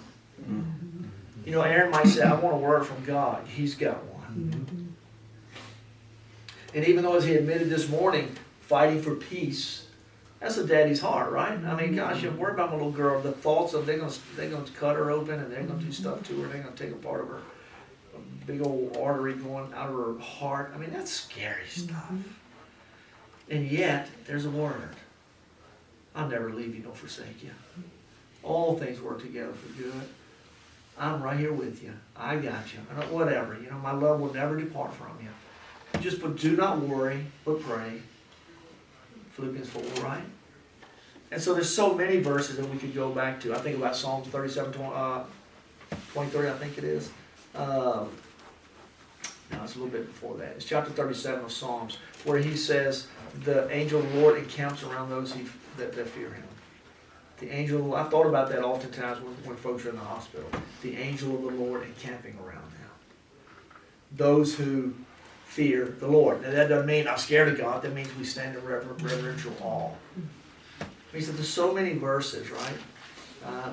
You know, Aaron might say, I want a word from God. He's got one. And even though, as he admitted this morning, fighting for peace, that's a daddy's heart, right? I mean, gosh, you worry about my little girl. The thoughts of they're gonna cut her open and they're gonna do stuff to her. They're gonna take a part of her big old artery going out of her heart. I mean, that's scary stuff. And yet, there's a word. I'll never leave you nor forsake you. All things work together for good. I'm right here with you. I got you. Whatever. You know, my love will never depart from you. Just but do not worry, but pray. Philippians 4, right? And so there's so many verses that we could go back to. I think about Psalms 37, 23, I think it is. No, it's a little bit before that. It's chapter 37 of Psalms, where he says, the angel of the Lord encamps around those that fear him. The angel, I've thought about that oftentimes when folks are in the hospital. The angel of the Lord encamping around them. Those who fear the Lord. Now that doesn't mean I'm scared of God. That means we stand in reverential awe. It means that there's so many verses, right,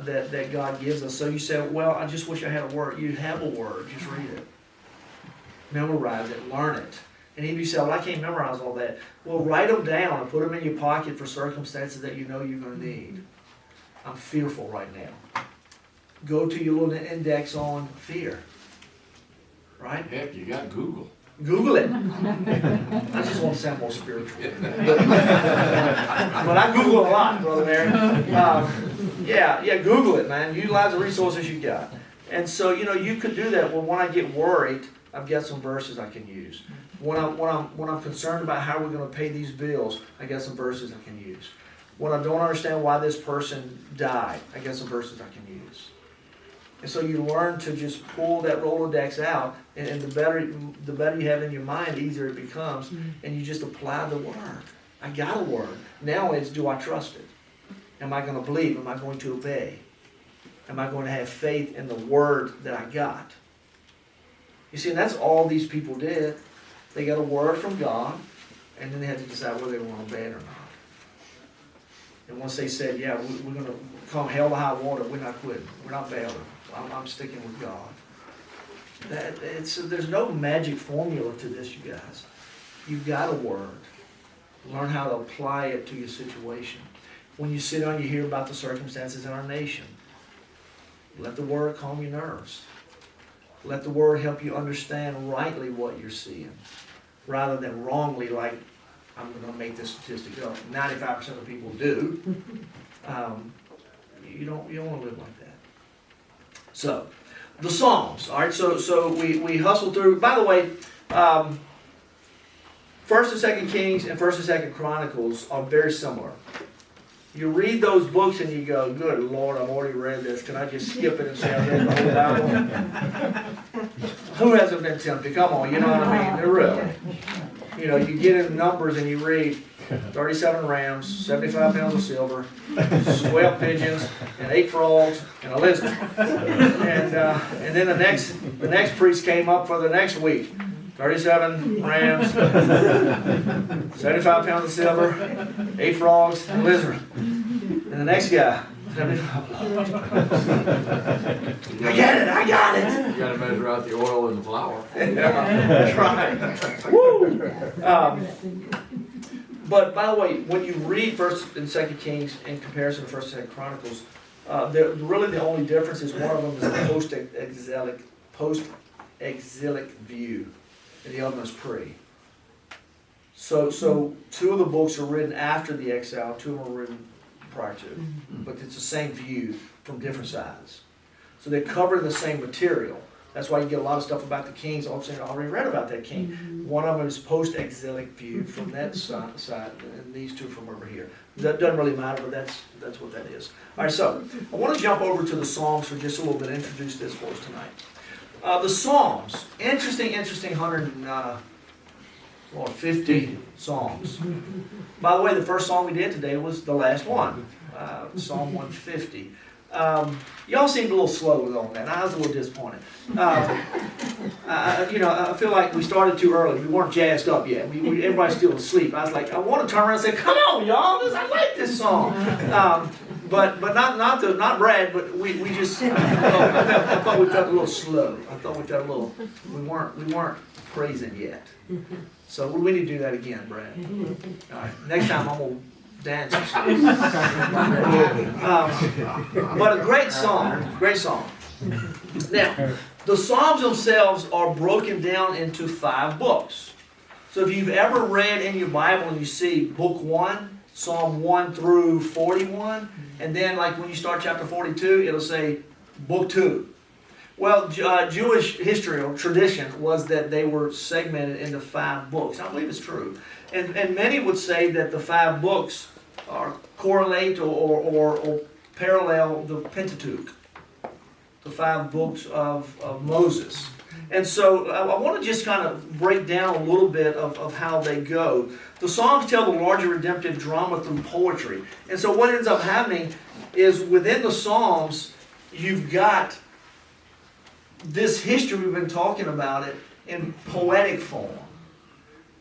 that God gives us. So you say, well, I just wish I had a word. You have a word. Just read it. Memorize it. Learn it. And if you say, well, I can't memorize all that. Well, write them down and put them in your pocket for circumstances that you know you're going to need. I'm fearful right now. Go to your little index on fear. Right? Heck, you got Google. Google it. I just want to sound more spiritual. But I Google a lot, Brother Mary. Yeah, Google it, man. Utilize the resources you got. And so, you know, you could do that. Well, when I get worried, I've got some verses I can use. When I'm concerned about how we're going to pay these bills, I got some verses I can use. When I don't understand why this person died, I got some verses I can use. And so you learn to just pull that Rolodex out, and the better you have it in your mind, the easier it becomes, and you just apply the word. I got a word. Now it's, do I trust it? Am I going to believe? Am I going to obey? Am I going to have faith in the word that I got? You see, and that's all these people did. They got a word from God, and then they had to decide whether they were going to obey it or not. And once they said, yeah, we're going to come hell to high water, we're not quitting. We're not bailing. I'm sticking with God. There's no magic formula to this, you guys. You've got a word. Learn how to apply it to your situation. When you sit down, you hear about the circumstances in our nation. Let the word calm your nerves. Let the word help you understand rightly what you're seeing, rather than wrongly, like, I'm going to make this statistic up. 95% of people do. You don't want to live like that. So, the Psalms. All right. So we hustle through. By the way, 1st and 2nd Kings and 1st and 2nd Chronicles are very similar. You read those books and you go, good Lord, I've already read this. Can I just skip it and say I read the whole Bible? Who hasn't been tempted? Come on, you know what I mean? They're really. You know, you get in Numbers and you read 37 rams, 75 pounds of silver, 12 pigeons, and 8 frogs, and a lizard. And then the next priest came up for the next week. 37 rams, 75 pounds of silver, 8 frogs, and a lizard. And the next guy, 75 loaves. I got it. You got to measure out the oil and the flour. Yeah, that's right. Woo! But by the way, when you read 1st and 2nd Kings in comparison to 1st and 2nd Chronicles, really the only difference is one of them is a post-exilic view, and the other one is pre. So 2 of the books are written after the exile, 2 of them are written prior to, but it's the same view from different sides. So they're covering the same material. That's why you get a lot of stuff about the kings. All of a sudden, I already read about that king. One of them is post-exilic view from that side, and these 2 from over here. That doesn't really matter, but that's what that is. All right, so I want to jump over to the Psalms for just a little bit and introduce this for us tonight. The Psalms, interesting 150 Psalms. By the way, the first song we did today was the last one, Psalm 150. Y'all seemed a little slow on that. I was a little disappointed. I feel like we started too early. We weren't jazzed up yet. Everybody's still asleep. I was like, I want to turn around and say, "Come on, y'all! I like this song." But not Brad. But we just I thought we felt a little slow. I thought we felt a little. We weren't praising yet. So we need to do that again, Brad. All right. Next time I'm gonna dance. But a great song. Great song. Now, the Psalms themselves are broken down into 5 books. So if you've ever read in your Bible and you see book 1, Psalm 1 through 41, and then like when you start chapter 42, it'll say book 2. Well, Jewish history or tradition was that they were segmented into 5 books. I believe it's true. And many would say that the 5 books correlate or parallel the Pentateuch, the 5 books of Moses. And so I want to just kind of break down a little bit of how they go. The Psalms tell the larger redemptive drama through poetry. And so what ends up happening is within the Psalms, you've got this history, we've been talking about it, in poetic form.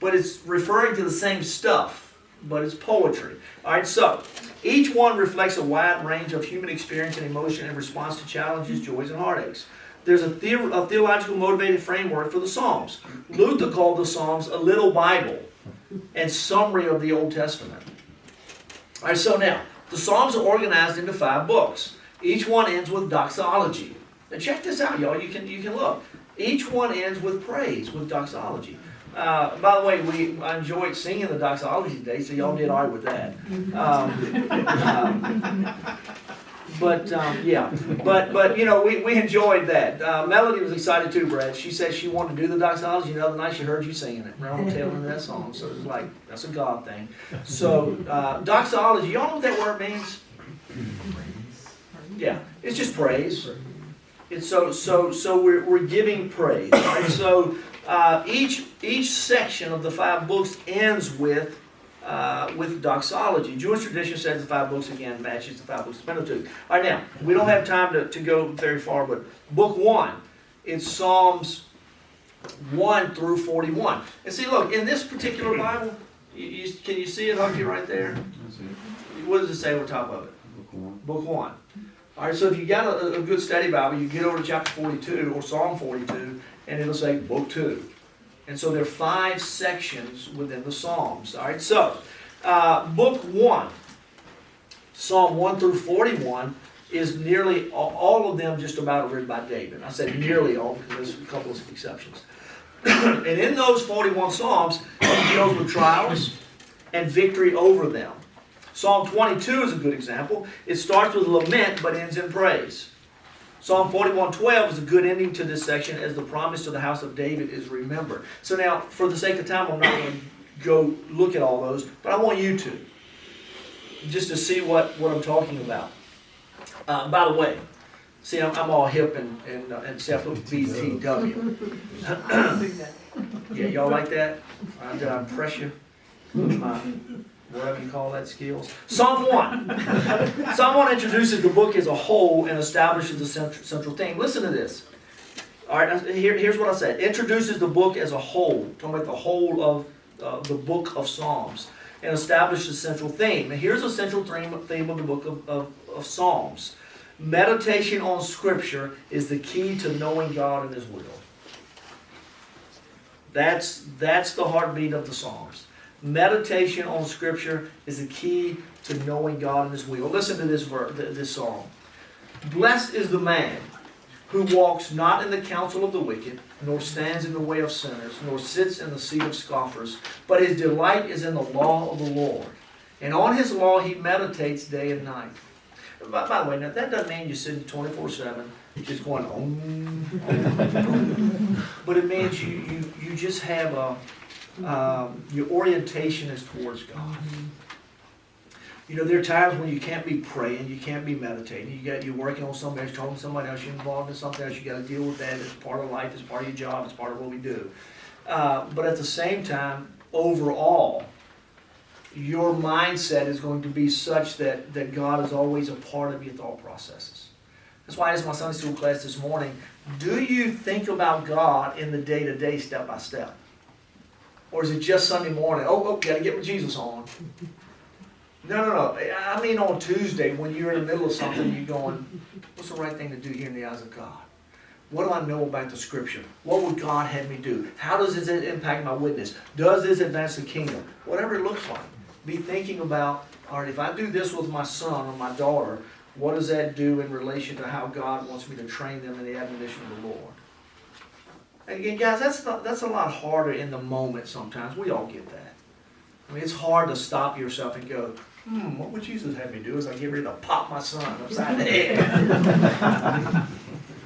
But it's referring to the same stuff, but it's poetry. All right, so each one reflects a wide range of human experience and emotion in response to challenges, joys, and heartaches. There's a theological motivated framework for the Psalms. Luther called the Psalms a little Bible and summary of the Old Testament. All right, so now, the Psalms are organized into 5 books. Each one ends with doxology. Now check this out, y'all. You can look. Each one ends with praise, with doxology. By the way, I enjoyed singing the doxology today, so y'all did all right with that. But we enjoyed that. Melody was excited too, Brad. She said she wanted to do the doxology. The other night she heard you singing it. Right on the tail end of that song. So it's like, that's a God thing. So doxology, y'all know what that word means? Yeah, it's just praise. It's so we're giving praise. Right? So each section of the 5 books ends with doxology. Jewish tradition says the 5 books again matches the 5 books of Pentateuch. All right, now we don't have time to go very far, but book 1, it's Psalms 1 through 41. And see, look, in this particular Bible, can you see it, Huggy, right there? What does it say on the top of it? Book 1. All right, so if you got a good study Bible, you get over to chapter 42 or Psalm 42, and it'll say book 2. And so there are 5 sections within the Psalms. All right, so book 1, Psalm 1 through 41, is nearly all of them just about written by David. I said nearly all because there's a couple of exceptions. And in those 41 Psalms, he deals with trials and victory over them. Psalm 22 is a good example. It starts with lament but ends in praise. Psalm 41:12 is a good ending to this section as the promise to the house of David is remembered. So now, for the sake of time, I'm not going to go look at all those, but I want you to, just to see what I'm talking about. By the way, see, I'm all hip and say I put BTW. Yeah, y'all like that? Did I impress you? Whatever you call that, skills. Psalm 1. Psalm 1 introduces the book as a whole and establishes the central theme. Listen to this. All right, here's what I said. Introduces the book as a whole. Talking about the whole of the book of Psalms. And establishes the central theme. And here's a central theme of the book of Psalms. Meditation on Scripture is the key to knowing God and His will. That's the heartbeat of the Psalms. Meditation on Scripture is the key to knowing God and His will. Listen to this psalm. Blessed is the man who walks not in the counsel of the wicked, nor stands in the way of sinners, nor sits in the seat of scoffers, but his delight is in the law of the Lord. And on His law he meditates day and night. By the way, now that doesn't mean you're sitting 24/7, just going on. But it means you just have your orientation is towards God. You know, there are times when you can't be praying, you can't be meditating. You're working on something else, talking to somebody else, you're involved in something else. You got to deal with that. It's part of life. It's part of your job. It's part of what we do. But at the same time, overall, your mindset is going to be such that God is always a part of your thought processes. That's why I asked my Sunday school class this morning, do you think about God in the day-to-day, step by step? Or is it just Sunday morning? Oh, got to get with Jesus on. No. I mean on Tuesday when you're in the middle of something, you're going, what's the right thing to do here in the eyes of God? What do I know about the Scripture? What would God have me do? How does this impact my witness? Does this advance the kingdom? Whatever it looks like. Be thinking about, all right, if I do this with my son or my daughter, what does that do in relation to how God wants me to train them in the admonition of the Lord? And again, guys, that's a lot harder in the moment sometimes. We all get that. I mean, it's hard to stop yourself and go, what would Jesus have me do as I get ready to pop my son upside the head?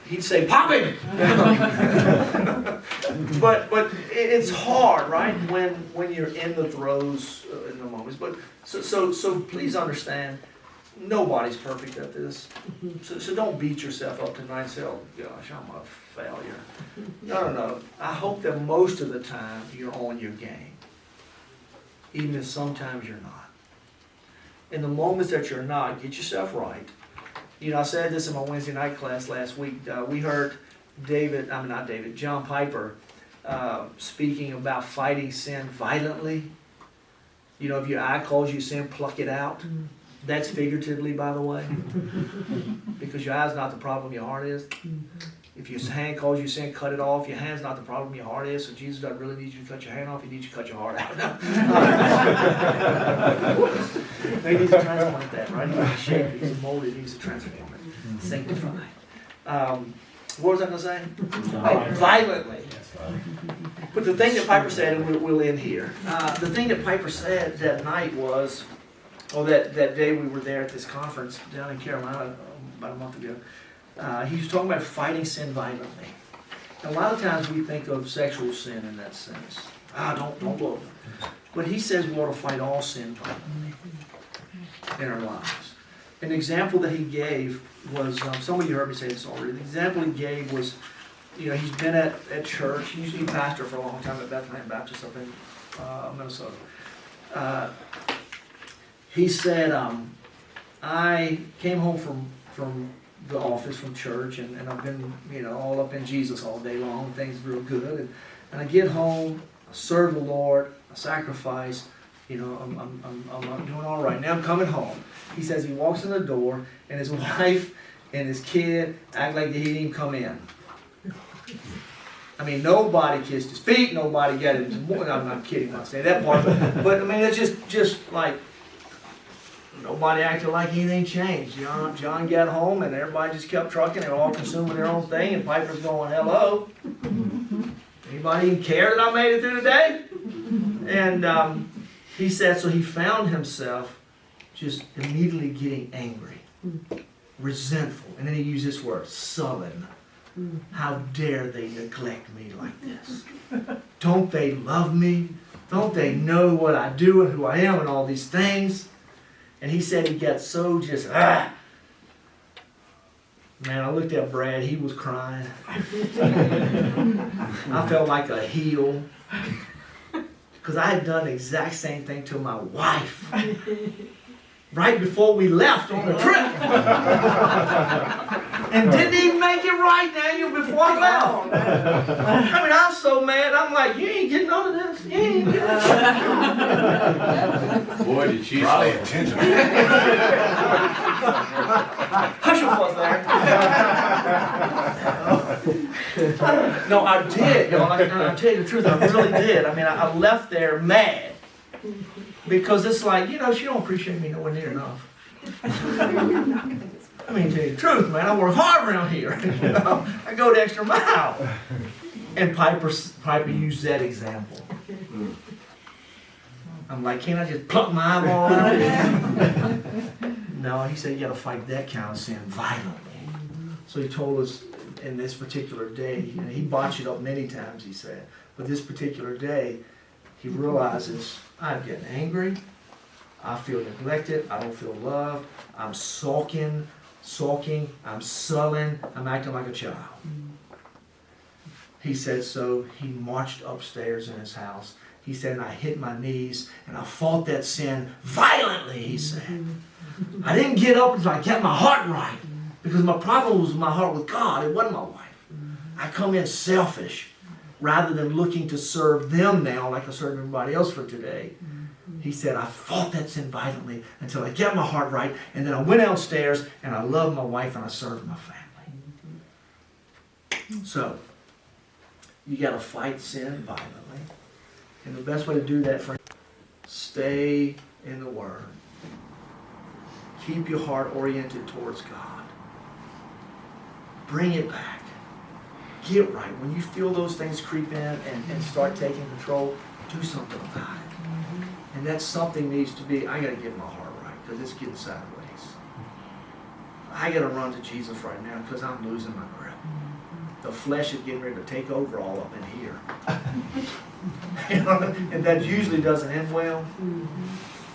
He'd say, pop him! but it's hard, right, when you're in the throes in the moments. But so please understand, nobody's perfect at this. So don't beat yourself up tonight and say, oh gosh, I'm a failure. No. I hope that most of the time you're on your game, even if sometimes you're not. In the moments that you're not, get yourself right. You know, I said this in my Wednesday night class last week. We heard John Piper speaking about fighting sin violently. You know, if your eye calls you sin, pluck it out. That's figuratively, by the way. Because your eye's not the problem, your heart is. If your hand calls you sin, cut it off. Your hand's not the problem, your heart is. So Jesus doesn't really need you to cut your hand off, he needs you to cut your heart out. He needs to transplant that, right? He needs to shape it, he needs to mold it, he needs to transform it, sanctify. What was I going to say? Violently. But the thing that Piper said, and we'll end here. The thing that Piper said that night was, that day we were there at this conference down in Carolina about a month ago. He was talking about fighting sin violently. And a lot of times we think of sexual sin in that sense. Don't look. But he says we ought to fight all sin violently in our lives. An example that he gave was, some of you heard me say this already. The example he gave was, he's been at church. He's been pastor for a long time at Bethlehem Baptist up in Minnesota. He said, I came home from the office, from church, and I've been, all up in Jesus all day long. Things real good. And I get home, I serve the Lord, I sacrifice, I'm doing all right. Now I'm coming home. He says he walks in the door, and his wife and his kid act like he didn't even come in. I mean, nobody kissed his feet, nobody got his, I'm not kidding, I'm not saying that part, but I mean, it's just like, nobody acted like anything changed. John got home and everybody just kept trucking. They were all consuming their own thing, and Piper's going, hello. Anybody even care that I made it through the day? And he said, so he found himself just immediately getting angry, resentful. And then he used this word, sullen. How dare they neglect me like this? Don't they love me? Don't they know what I do and who I am and all these things? And he said he got so just, Man, I looked at Brad, he was crying. I felt like a heel. Because I had done the exact same thing to my wife. Right before we left on the trip. And didn't even make it right, Daniel, before I left. I mean, I'm so mad. I'm like, you ain't getting none of this. You ain't getting it. Boy, did she say attention. Hush your fuss there. No, I did. I'll tell you the truth. I really did. I mean, I left there mad. Because it's like, she don't appreciate me nowhere near enough. I mean, to tell you the truth, man, I work hard around here. I go the extra mile. And Piper used that example. I'm like, can't I just pluck my eyeball out? No, he said you got to fight that kind of sin violently. So he told us in this particular day, he botched it up many times, he said, but this particular day, he realizes I'm getting angry, I feel neglected, I don't feel loved, I'm sulking, I'm sullen, I'm acting like a child. He said so he marched upstairs in his house He said, and I hit my knees and I fought that sin violently, he said. I didn't get up until I kept my heart right, because my problem was my heart with God. It wasn't my wife. I come in selfish rather than looking to serve them now like I serve everybody else for today. He said, I fought that sin violently until I kept my heart right, and then I went downstairs and I loved my wife and I served my family. So, you got to fight sin violently. And the best way to do that, friend, stay in the Word. Keep your heart oriented towards God. Bring it back. Get right. When you feel those things creep in and start taking control, do something about it. And that something needs to be, I got to get my heart right because it's getting sideways. I got to run to Jesus right now because I'm losing my grip. The flesh is getting ready to take over all up in here. You know, and that usually doesn't end well.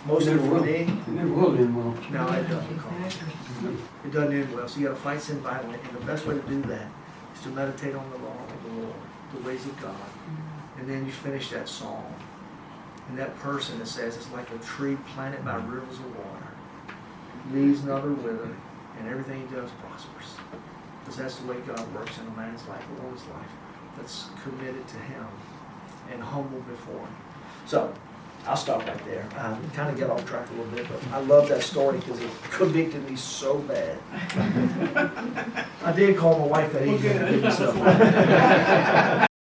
Most of it for me. It never will end well. No, it doesn't. It doesn't end well. So you got to fight sin violently. And the best way to do that is to meditate on the law of the Lord, the ways of God. And then you finish that psalm. And that person that says it's like a tree planted by rivers of water. Leaves never wither, and everything he does prospers. Because that's the way God works in a man's life, a woman's life, that's committed to him and humble before him. So, I'll stop right there. I kind of get off track a little bit, but I love that story because it convicted me so bad. I did call my wife that evening.